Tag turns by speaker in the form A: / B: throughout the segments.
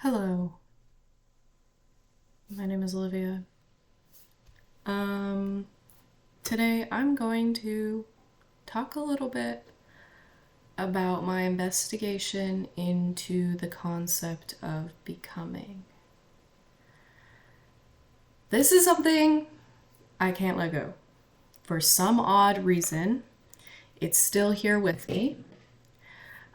A: Hello, my name is Olivia. Today I'm going to talk a little bit about my investigation into the concept of becoming. This is something I can't let go. For some odd reason, it's still here with me.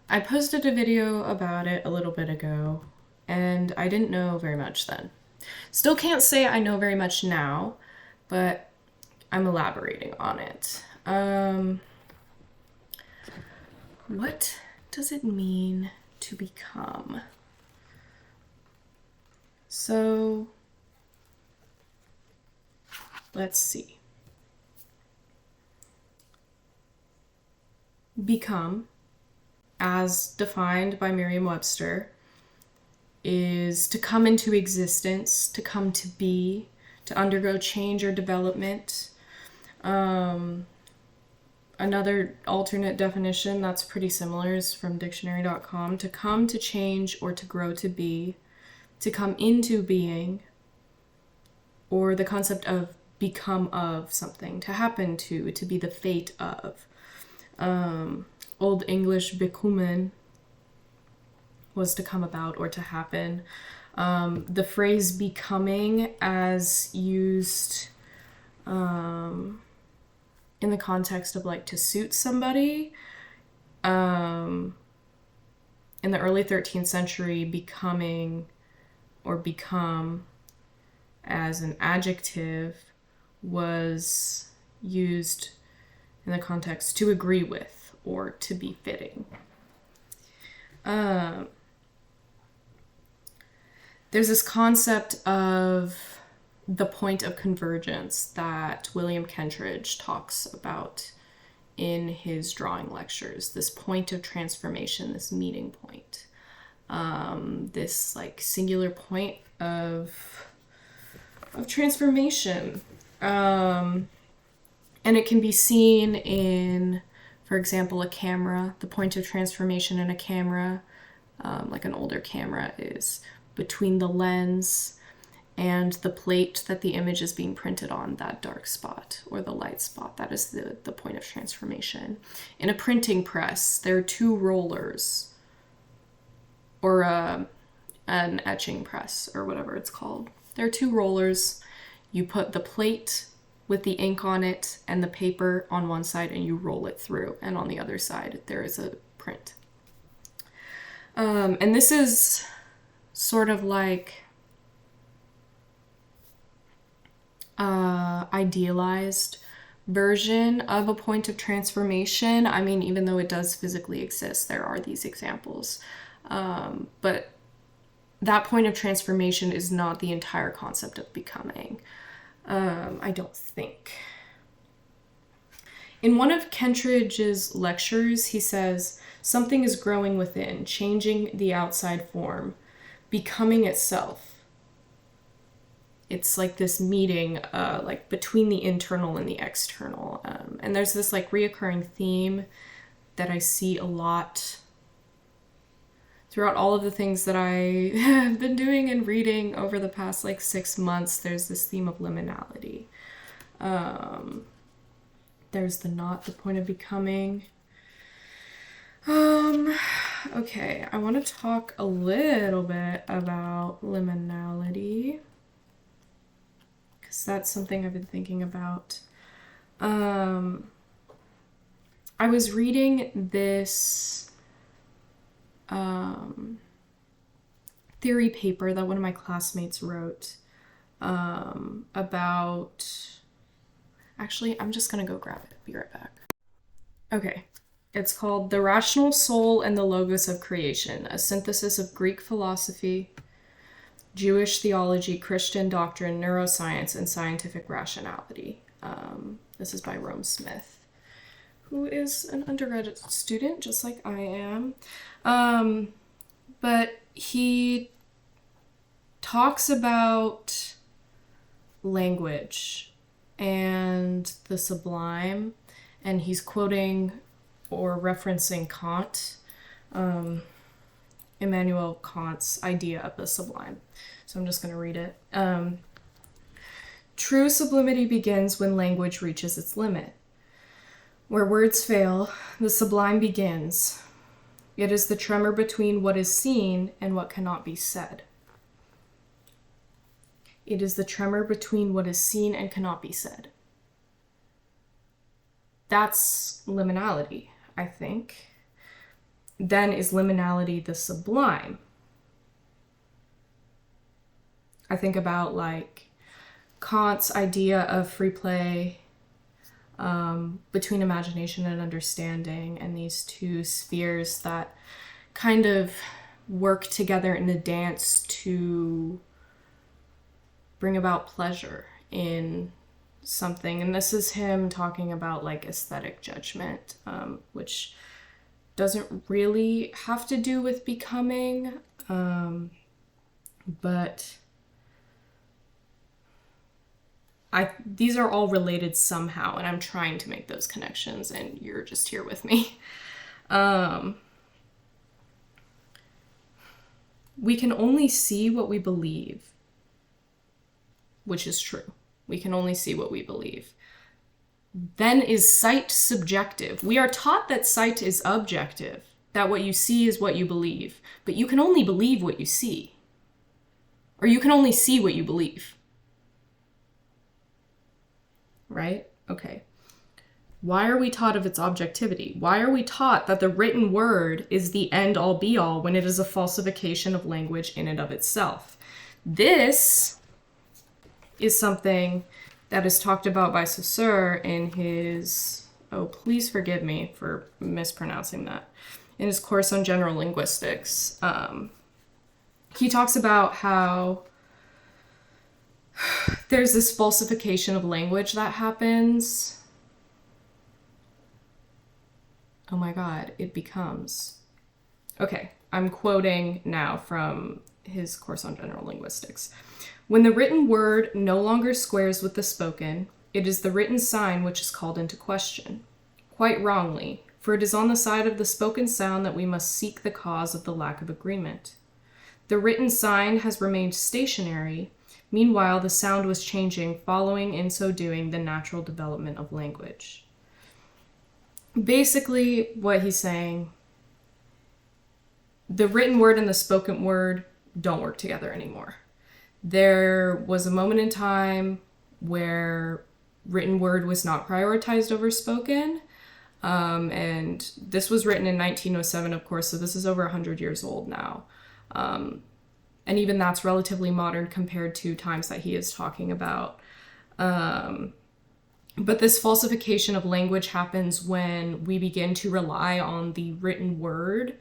A: I posted a video about it a little bit ago, and I didn't know very much then. Still can't say I know very much now, but I'm elaborating on it. What does it mean to become? So, let's see. Become, as defined by Merriam-Webster, is to come into existence, to come to be, to undergo change or development. Another alternate definition that's pretty similar is from dictionary.com: to come to change or to grow to be, to come into being, or the concept of become of something, to happen to be the fate of. Old English bekommen was to come about or to happen. The phrase becoming, as used in the context of like to suit somebody, in the early 13th century, becoming or become as an adjective was used in the context to agree with or to be fitting. There's this concept of the point of convergence that William Kentridge talks about in his drawing lectures. This point of transformation, this meeting point, this like singular point of transformation. And it can be seen in, for example, a camera. The point of transformation in a camera, like an older camera, is between the lens and the plate that the image is being printed on, that dark spot or the light spot. That is the point of transformation. In a printing press, there are two rollers, or an etching press, or whatever it's called. There are two rollers. You put the plate with the ink on it and the paper on one side, and you roll it through, and on the other side there is a print. And this is sort of like idealized version of a point of transformation. I mean, even though it does physically exist, there are these examples. But that point of transformation is not the entire concept of becoming. I don't think. In one of Kentridge's lectures, he says, something is growing within, changing the outside form, becoming itself. It's like this meeting, like between the internal and the external. And there's this like reoccurring theme that I see a lot throughout all of the things that I have been doing and reading over the past like 6 months. There's this theme of liminality. There's the not, the point of becoming. Okay, I want to talk a little bit about liminality, because that's something I've been thinking about. I was reading this theory paper that one of my classmates wrote about... Actually, I'm just gonna go grab it. Be right back. Okay. It's called The Rational Soul and the Logos of Creation, a synthesis of Greek philosophy, Jewish theology, Christian doctrine, neuroscience, and scientific rationality. This is by Rome Smith, who is an undergraduate student, just like I am. But he talks about language and the Sublime, and he's quoting or referencing Kant. Immanuel Kant's idea of the sublime. So I'm just going to read it. True sublimity begins when language reaches its limit. Where words fail, the sublime begins. It is the tremor between what is seen and what cannot be said. It is the tremor between what is seen and cannot be said. That's liminality, I think. Then is liminality the sublime? I think about like Kant's idea of free play between imagination and understanding, and these two spheres that kind of work together in a dance to bring about pleasure in something. And this is him talking about like aesthetic judgment, which doesn't really have to do with becoming, but these are all related somehow, and I'm trying to make those connections, and you're just here with me. We can only see what we believe, which is true. We can only see what we believe. Then is sight subjective? We are taught that sight is objective, that what you see is what you believe, but you can only believe what you see, or you can only see what you believe. Right? Okay. Why are we taught of its objectivity? Why are we taught that the written word is the end-all be-all when it is a falsification of language in and of itself? This is something that is talked about by Saussure in his, oh, please forgive me for mispronouncing that, in his course on general linguistics. He talks about how there's this falsification of language that happens. Oh my God, it becomes. Okay, I'm quoting now from his course on general linguistics. When the written word no longer squares with the spoken, it is the written sign which is called into question. Quite wrongly, for it is on the side of the spoken sound that we must seek the cause of the lack of agreement. The written sign has remained stationary. Meanwhile, the sound was changing, following in so doing the natural development of language. Basically, what he's saying, the written word and the spoken word don't work together anymore. There was a moment in time where written word was not prioritized over spoken, and this was written in 1907, of course, so this is over 100 years old now. And even that's relatively modern compared to times that he is talking about. But this falsification of language happens when we begin to rely on the written word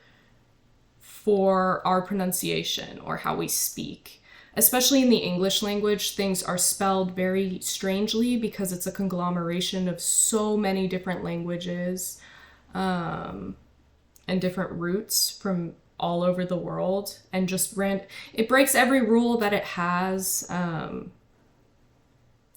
A: for our pronunciation or how we speak. Especially in the English language, things are spelled very strangely because it's a conglomeration of so many different languages and different roots from all over the world, and just it breaks every rule that it has.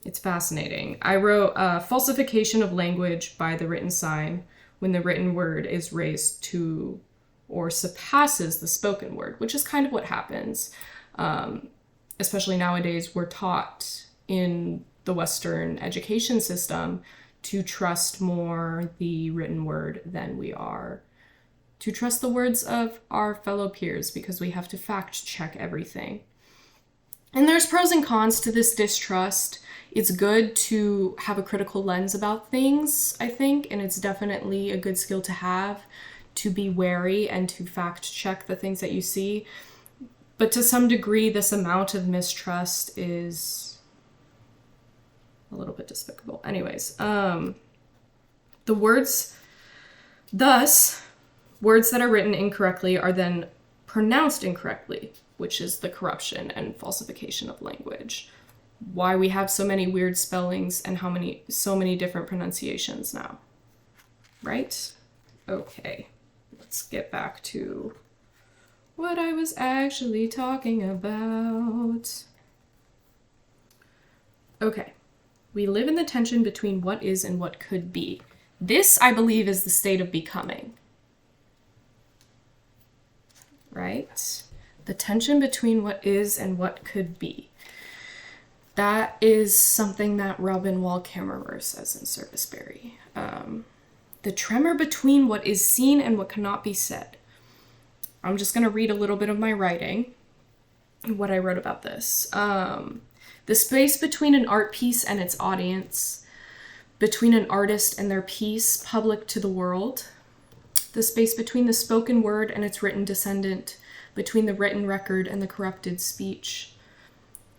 A: It's fascinating. I wrote falsification of language by the written sign when the written word is raised to or surpasses the spoken word, which is kind of what happens. Especially nowadays, we're taught in the Western education system to trust more the written word than we are to trust the words of our fellow peers, because we have to fact check everything. And there's pros and cons to this distrust. It's good to have a critical lens about things, I think, and it's definitely a good skill to have, to be wary and to fact check the things that you see. But to some degree, this amount of mistrust is a little bit despicable. Anyways, the words, thus, words that are written incorrectly are then pronounced incorrectly, which is the corruption and falsification of language. Why we have so many weird spellings and so many different pronunciations now. Right? Okay, let's get back to what I was actually talking about. Okay, we live in the tension between what is and what could be. This, I believe, is the state of becoming. right? The tension between what is and what could be. That is something that Robin Wall Kammerer says in Serviceberry. The tremor between what is seen and what cannot be said. I'm just going to read a little bit of my writing, what I wrote about this. The space between an art piece and its audience, between an artist and their piece, public to the world. The space between the spoken word and its written descendant, between the written record and the corrupted speech.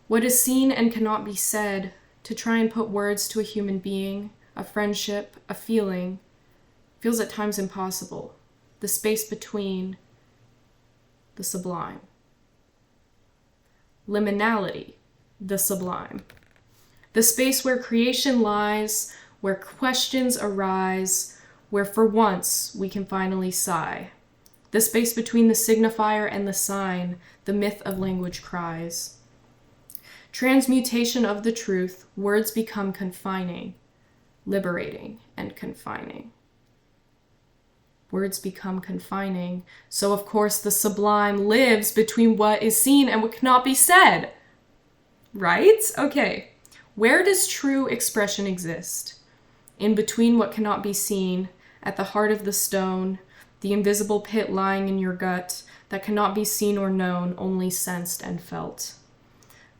A: What is seen and cannot be said, to try and put words to a human being, a friendship, a feeling, feels at times impossible. The space between, the sublime. Liminality, the sublime. The space where creation lies, where questions arise, where for once we can finally sigh. The space between the signifier and the sign, the myth of language cries. Transmutation of the truth, words become confining, liberating and confining. Words become confining, so of course the sublime lives between what is seen and what cannot be said. Right? Okay. Where does true expression exist? In between what cannot be seen, at the heart of the stone, the invisible pit lying in your gut that cannot be seen or known, only sensed and felt.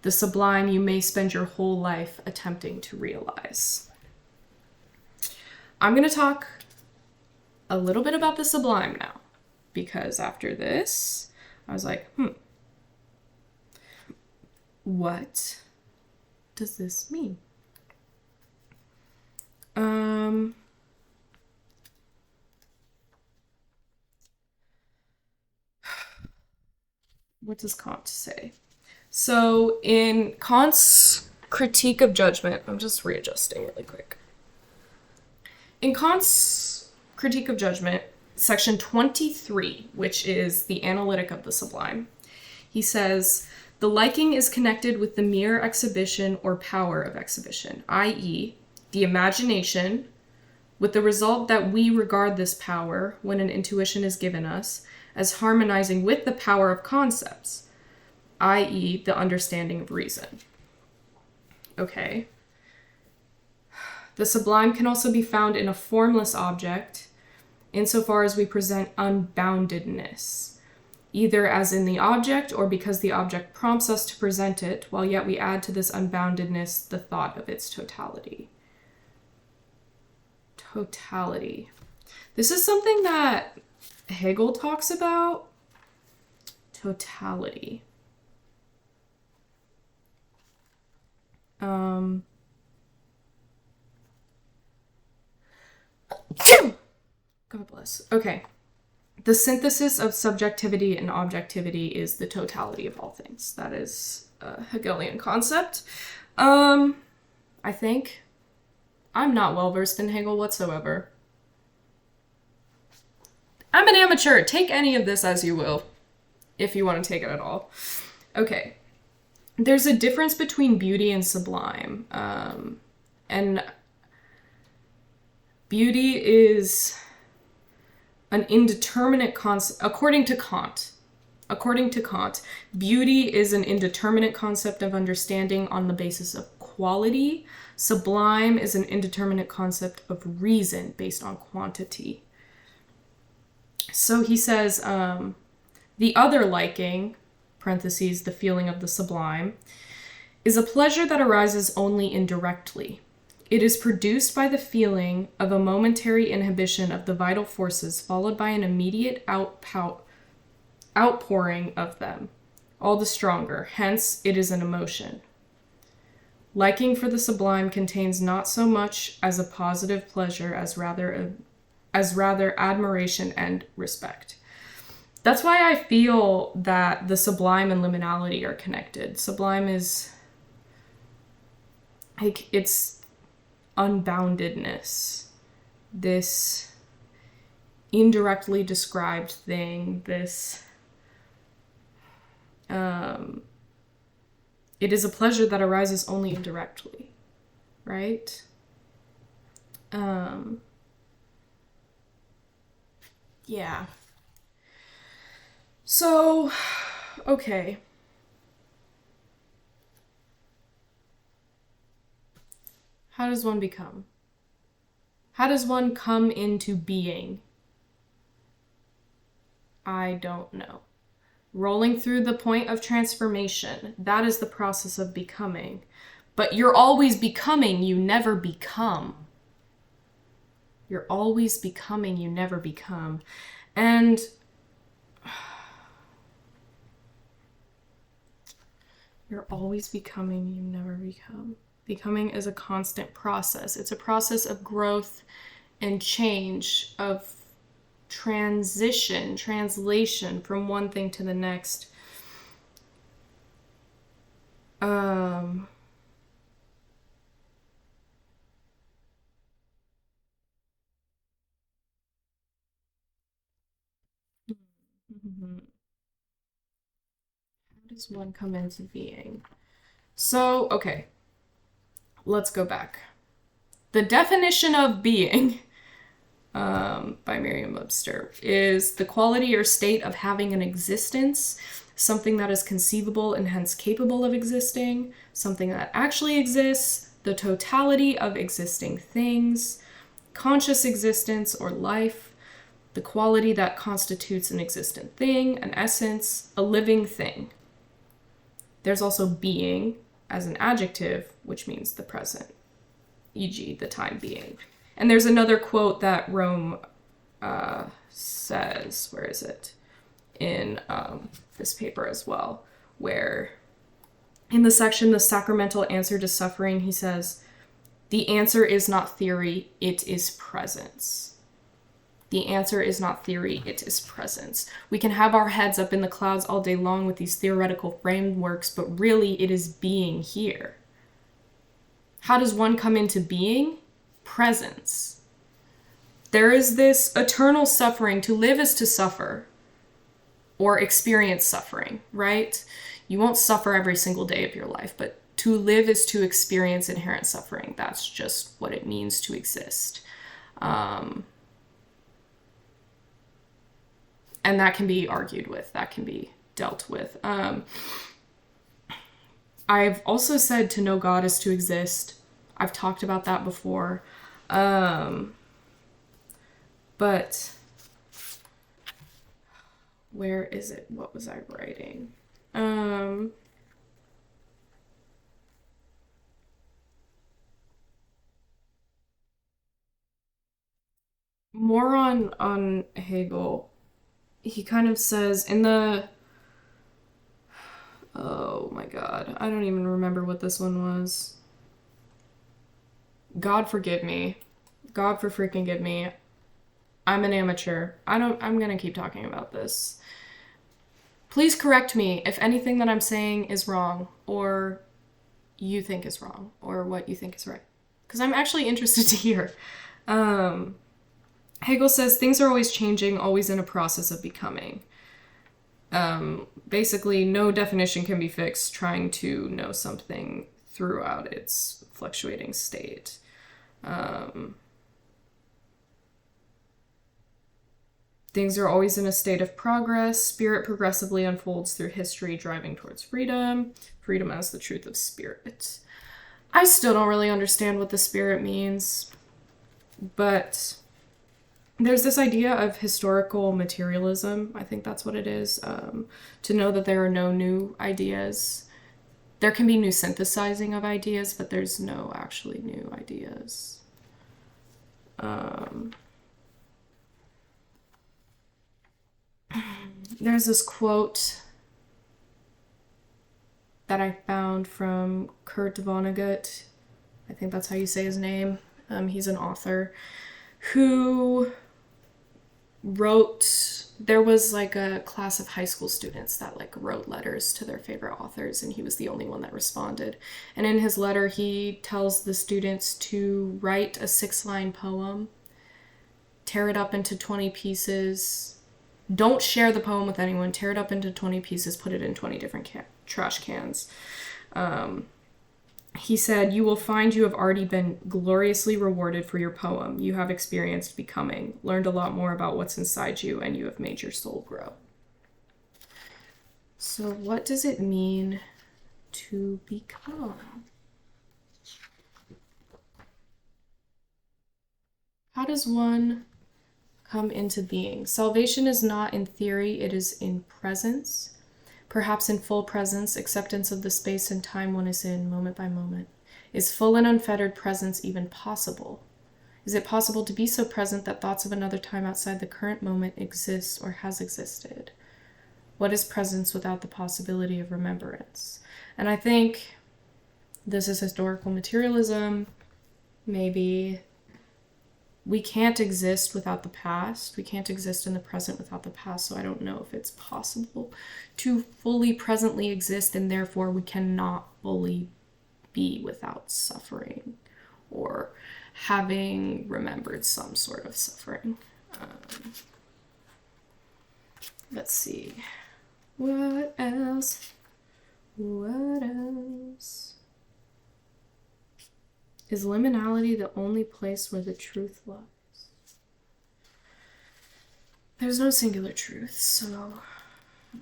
A: The sublime you may spend your whole life attempting to realize. I'm going to talk a little bit about the sublime now, because after this, I was like, what does this mean? What does Kant say? So in Kant's critique of judgment, I'm just readjusting really quick. In Kant's critique of judgment, section 23, which is the Analytic of the Sublime, he says, the liking is connected with the mere exhibition or power of exhibition, i.e., the imagination, with the result that we regard this power, when an intuition is given us, as harmonizing with the power of concepts, i.e., the understanding of reason. Okay. The sublime can also be found in a formless object, insofar as we present unboundedness, either as in the object or because the object prompts us to present it, while yet we add to this unboundedness the thought of its totality. Totality. This is something that Hegel talks about. Totality. God bless. Okay. The synthesis of subjectivity and objectivity is the totality of all things. That is a Hegelian concept. I think. I'm not well versed in Hegel whatsoever. I'm an amateur. Take any of this as you will, if you want to take it at all. Okay. There's a difference between beauty and sublime. And beauty is an indeterminate concept, according to Kant. According to Kant, beauty is an indeterminate concept of understanding on the basis of quality. Sublime is an indeterminate concept of reason based on quantity. So he says, the other liking, parentheses, the feeling of the sublime, is a pleasure that arises only indirectly. It is produced by the feeling of a momentary inhibition of the vital forces, followed by an immediate outpouring of them, all the stronger. Hence, it is an emotion. Liking for the sublime contains not so much as a positive pleasure as rather admiration and respect. That's why I feel that the sublime and liminality are connected. Sublime is like it's unboundedness, this indirectly described thing, this it is a pleasure that arises only indirectly, right? Yeah. So, okay. How does one become? How does one come into being? I don't know. Rolling through the point of transformation, that is the process of becoming. But you're always becoming, you never become. You're always becoming, you never become. And you're always becoming, you never become. Becoming is a constant process. It's a process of growth and change, of transition, translation from one thing to the next. How does one come into being? So, okay, let's go back. The definition of being, by Merriam-Webster, is the quality or state of having an existence, something that is conceivable and hence capable of existing, something that actually exists, the totality of existing things, conscious existence or life, the quality that constitutes an existent thing, an essence, a living thing. There's also being as an adjective, which means the present, e.g., the time being. And there's another quote that Rome says, where is it? In this paper as well, where in the section, the sacramental answer to suffering, he says, the answer is not theory, it is presence. The answer is not theory, it is presence. We can have our heads up in the clouds all day long with these theoretical frameworks, but really it is being here. How does one come into being? Presence. There is this eternal suffering. To live is to suffer or experience suffering, right? You won't suffer every single day of your life, but to live is to experience inherent suffering. That's just what it means to exist. And that can be argued with, that can be dealt with. I've also said to know God is to exist. I've talked about that before. But where is it? What was I writing? More on Hegel. He kind of says in the, oh my god, I don't even remember what this one was. God forgive me. God for freaking give me. I'm an amateur. I'm gonna keep talking about this. Please correct me if anything that I'm saying is wrong, or you think is wrong, or what you think is right. Because I'm actually interested to hear. Hegel says things are always changing, always in a process of becoming. Basically, no definition can be fixed trying to know something throughout its fluctuating state. Things are always in a state of progress. Spirit progressively unfolds through history, driving towards freedom. Freedom as the truth of spirit. I still don't really understand what the spirit means, but there's this idea of historical materialism. I think that's what it is. To know that there are no new ideas. There can be new synthesizing of ideas, but there's no actually new ideas. There's this quote that I found from Kurt Vonnegut. I think that's how you say his name. He's an author who wrote, there was like a class of high school students that like wrote letters to their favorite authors, and he was the only one that responded. And in his letter, he tells the students to write a 6-line poem, tear it up into 20 pieces. Don't share the poem with anyone. Tear it up into 20 pieces, put it in 20 different trash cans. He said, you will find you have already been gloriously rewarded for your poem. You have experienced becoming, learned a lot more about what's inside you, and you have made your soul grow. So what does it mean to become? How does one come into being? Salvation is not in theory, it is in presence. Perhaps in full presence, acceptance of the space and time one is in, moment by moment. Is full and unfettered presence even possible? Is it possible to be so present that thoughts of another time outside the current moment exists or has existed? What is presence without the possibility of remembrance? And I think this is historical materialism. Maybe we can't exist without the past. We can't exist in the present without the past. So I don't know if it's possible to fully presently exist, and therefore we cannot fully be without suffering or having remembered some sort of suffering. Let's see. What else? What else? Is liminality the only place where the truth lies? There's no singular truth, so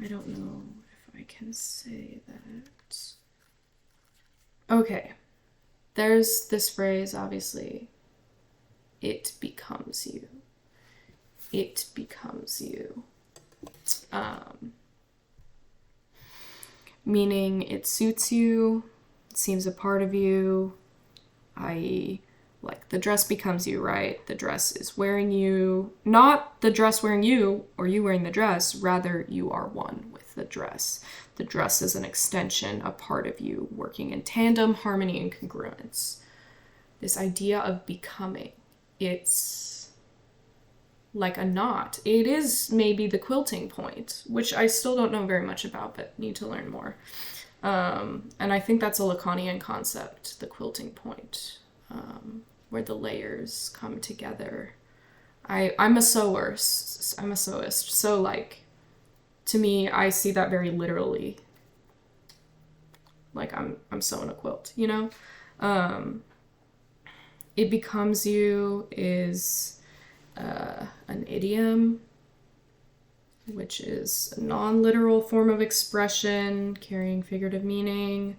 A: I don't know if I can say that. Okay. There's this phrase, obviously. It becomes you. It becomes you. Meaning it suits you, it seems a part of you, i.e., like the dress becomes you, right? The dress is wearing you, not the dress wearing you or you wearing the dress, rather you are one with the dress. The dress is an extension, a part of you, working in tandem, harmony, and congruence. This idea of becoming, it's like a knot. It is maybe the quilting point, which I still don't know very much about, but need to learn more. And I think that's a Lacanian concept, the quilting point, where the layers come together. I'm a sewist. So, like, to me, I see that very literally. Like, I'm sewing a quilt, you know? It becomes you is an idiom, which is a non-literal form of expression carrying figurative meaning.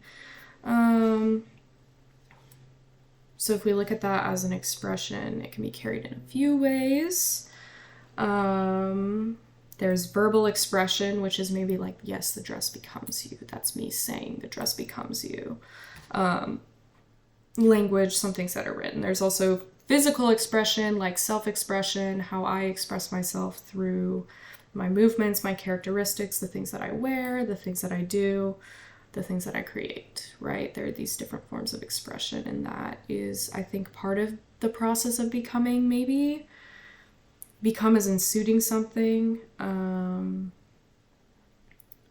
A: So if we look at that as an expression, it can be carried in a few ways. There's verbal expression, which is maybe like, yes, the dress becomes you. That's me saying the dress becomes you. Language, some things that are written. There's also physical expression, like self-expression, how I express myself through my movements, my characteristics, the things that I wear, the things that I do, the things that I create, right? There are these different forms of expression, and that is, I think, part of the process of becoming, maybe. Become as in suiting something. I'm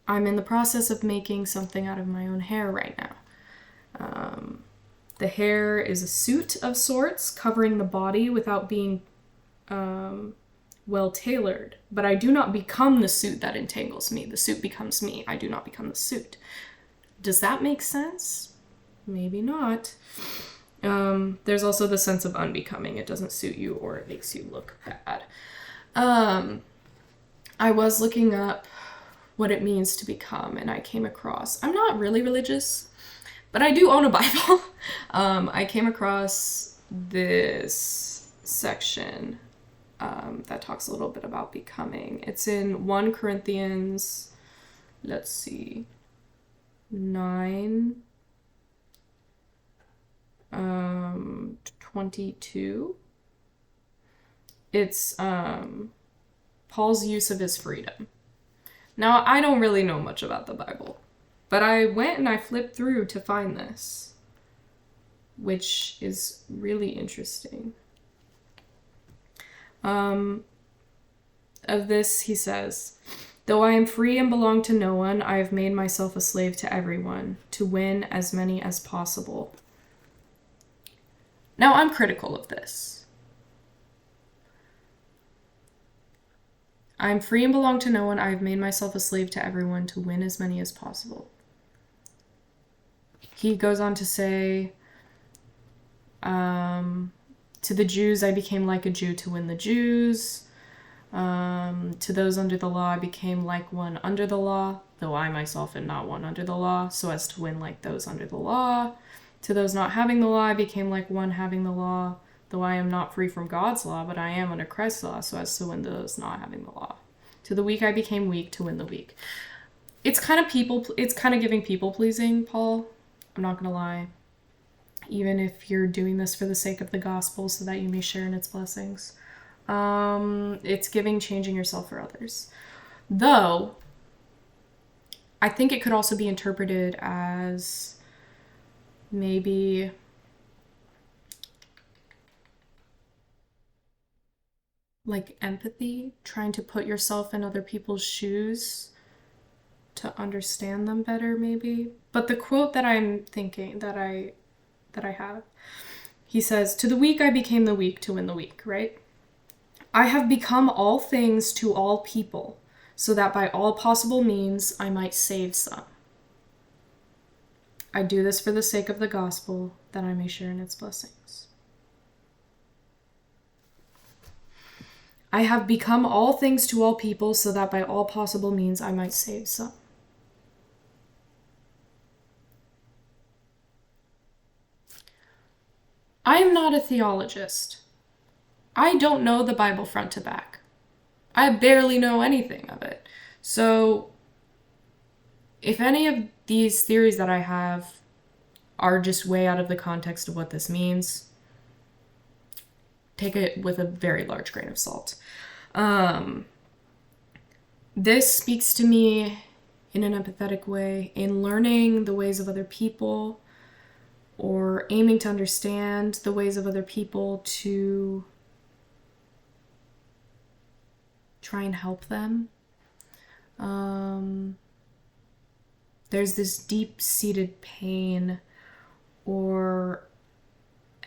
A: in the process of making something out of my own hair right now. The hair is a suit of sorts, covering the body without being well tailored. But I do not become the suit that entangles me. The suit becomes me. I do not become the suit. Does that make sense? Maybe not. There's also the sense of unbecoming. It doesn't suit you or it makes you look bad. I was looking up what it means to become, and I came across, I'm not really religious, but I do own a Bible. I came across this section that talks a little bit about becoming. It's in 1 Corinthians, let's see, 9, 22. It's Paul's use of his freedom. Now, I don't really know much about the Bible, but I went and I flipped through to find this, which is really interesting. Of this, he says, "Though I am free and belong to no one, I have made myself a slave to everyone, to win as many as possible." Now, I'm critical of this. I'm free and belong to no one. I have made myself a slave to everyone to win as many as possible. He goes on to say, to the Jews, I became like a Jew to win the Jews. To those under the law, I became like one under the law. though I myself am not one under the law, so as to win like those under the law. To those not having the law, I became like one having the law, though I am not free from God's law, but I am under Christ's law, so as to win those not having the law. To the weak, I became weak to win the weak. It's kind of giving people pleasing, Paul. I'm not gonna lie. Even if you're doing this for the sake of the gospel so that you may share in its blessings. It's giving changing yourself for others. Though, I think it could also be interpreted as maybe like empathy, trying to put yourself in other people's shoes to understand them better, maybe. But the quote that I'm thinking that I have, he says, "To the weak I became the weak to win the weak," right? "I have become all things to all people, so that by all possible means I might save some. I do this for the sake of the gospel, that I may share in its blessings." I have become all things to all people, so that by all possible means I might save some. I am not a theologist. I don't know the Bible front to back. I barely know anything of it. So, if any of these theories that I have are just way out of the context of what this means, take it with a very large grain of salt. This speaks to me in an empathetic way, in learning the ways of other people, or aiming to understand the ways of other people to try and help them. There's this deep-seated pain or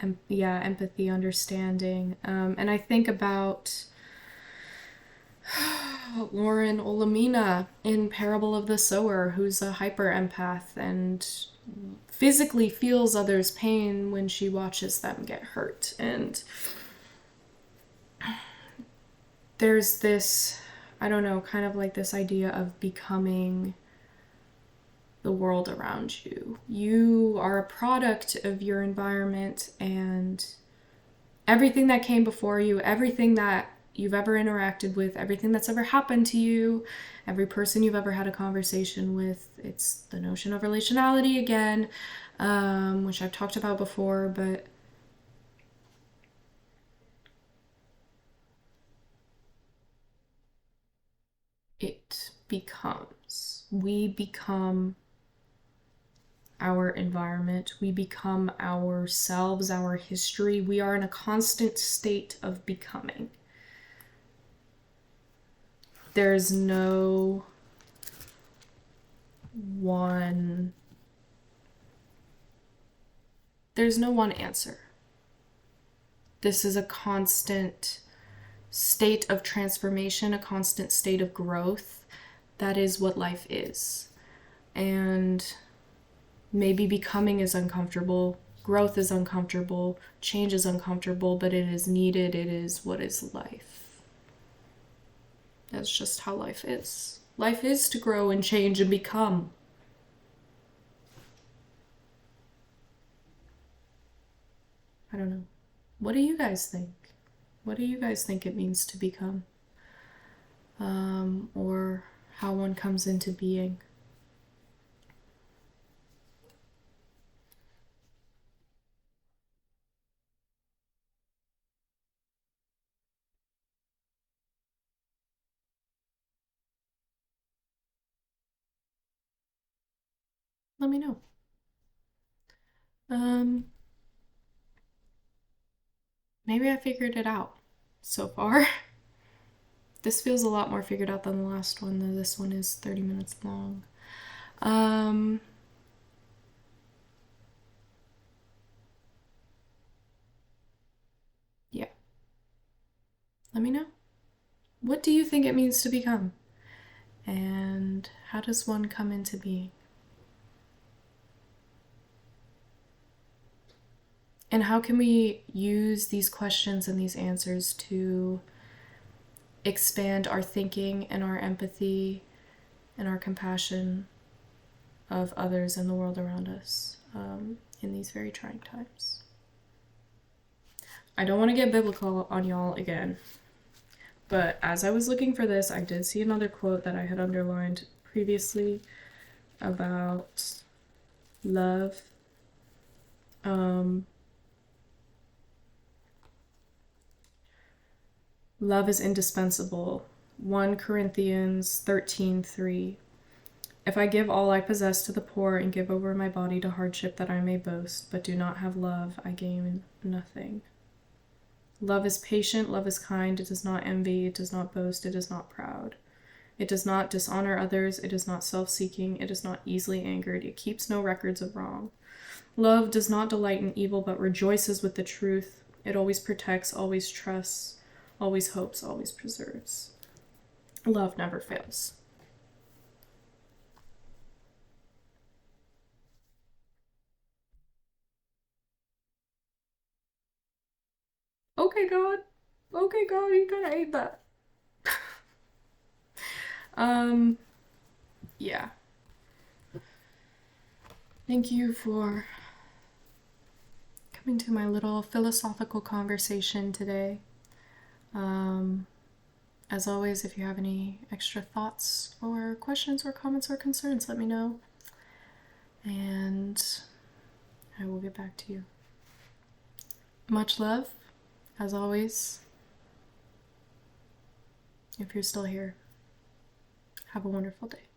A: empathy, understanding. And I think about Lauren Olamina in Parable of the Sower, who's a hyper-empath and physically feels others' pain when she watches them get hurt. And there's this, I don't know, kind of like this idea of becoming the world around you. You are a product of your environment, and everything that came before you, everything that you've ever interacted with, everything that's ever happened to you, every person you've ever had a conversation with. It's the notion of relationality again, which I've talked about before, but we become our environment, we become ourselves, our history. We are in a constant state of becoming. There's no one answer. This is a constant state of transformation, a constant state of growth. That is what life is. And maybe becoming is uncomfortable, growth is uncomfortable, change is uncomfortable, but it is needed. It is what is life. That's just how life is. Life is to grow and change and become. I don't know. What do you guys think? What do you guys think it means to become? Or how one comes into being? Let me know. Maybe I figured it out so far. This feels a lot more figured out than the last one, though this one is 30 minutes long. Yeah. Let me know. What do you think it means to become? And how does one come into being? And how can we use these questions and these answers to expand our thinking and our empathy and our compassion of others in the world around us in these very trying times. I don't want to get biblical on y'all again, but as I was looking for this, I did see another quote that I had underlined previously about love. Love is indispensable. 1 Corinthians 13:3. If I give all I possess to the poor and give over my body to hardship that I may boast, but do not have love, I gain nothing. Love is patient, love is kind, it does not envy, it does not boast, it is not proud. It does not dishonor others, it is not self-seeking, it is not easily angered, it keeps no records of wrong. Love does not delight in evil, but rejoices with the truth. It always protects, always trusts, always hopes, always preserves. Love never fails. Okay, God. Okay, God, you gotta hate that. Yeah. Thank you for coming to my little philosophical conversation today. As always, if you have any extra thoughts or questions or comments or concerns, let me know. And I will get back to you. Much love, as always. If you're still here, have a wonderful day.